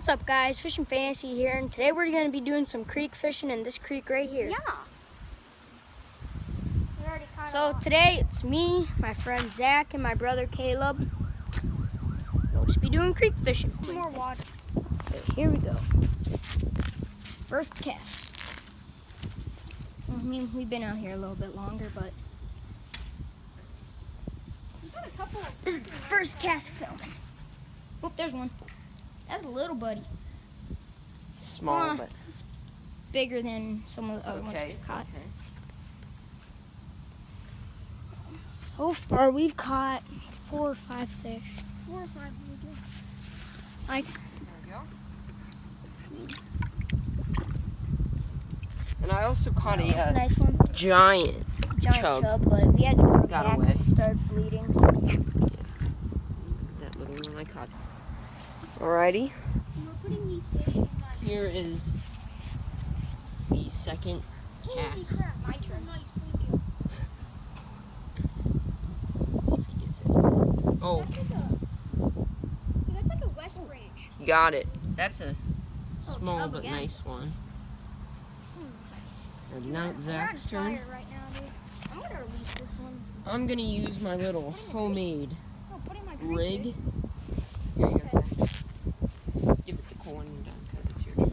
What's up, guys? Fishing Fantasy here, and today we're going to be doing some creek fishing in this creek right here. Yeah. We already caught So today it's me, my friend Zach, and my brother Caleb. We'll just be doing creek fishing. more water. Okay, here we go. First cast. I mean, we've been out here a little bit longer, but this is the first cast filming. Oop, there's one. That's a little buddy. Small, but it's bigger than some of the other ones we've caught. Okay. So far, we've caught 4 or 5 fish. 4 or 5 maybe. Like, There we go. And I also caught that's a a nice one. giant Giant chub, but we had to go Got back away. and he started bleeding. that little one I caught. Alrighty, We're putting these fish in my here is the second Holy cast. crap, my turn. Nice, thank you. See if he gets it. Oh, That's like a West Branch. you got it. That's a small chub but again. nice one. And now it's We're on Zach's turn. fire right now, dude. I'm gonna release this one. I'm gonna use my little homemade Oh, put in my creek rig. fish. Here you go, Zach. Give it to Cole when you're done, because it's your turn.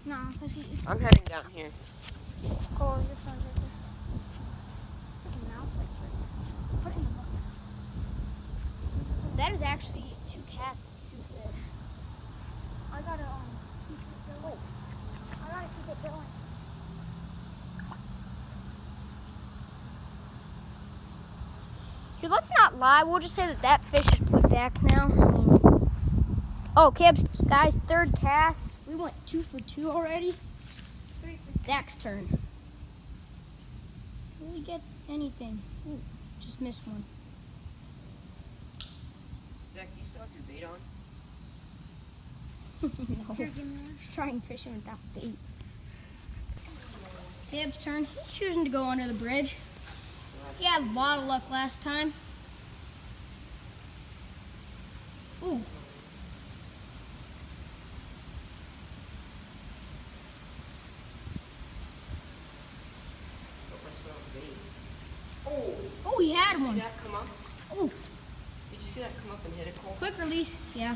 No, because it's I'm heading down here. cold. Your phone's right there. Freaking mouse like that. Put it in the bucket. That is actually 2 cats, 2 fish. I gotta keep it going. I gotta keep it going. Here, let's not lie. We'll just say that that fish is put back now. Oh, Cabs, guys, 3rd cast. We went 2 for 2 already. Zach's turn. Will we get anything? Ooh, just missed one. Zach, you still have your bait on? No, Here, give me one. he's trying fishing without bait. Cab's turn. He's choosing to go under the bridge. He had a lot of luck last time. Ooh. Oh, he had Did you one. see that come up? Ooh, Did you see that come up and hit it, Cole? quick release. Yeah.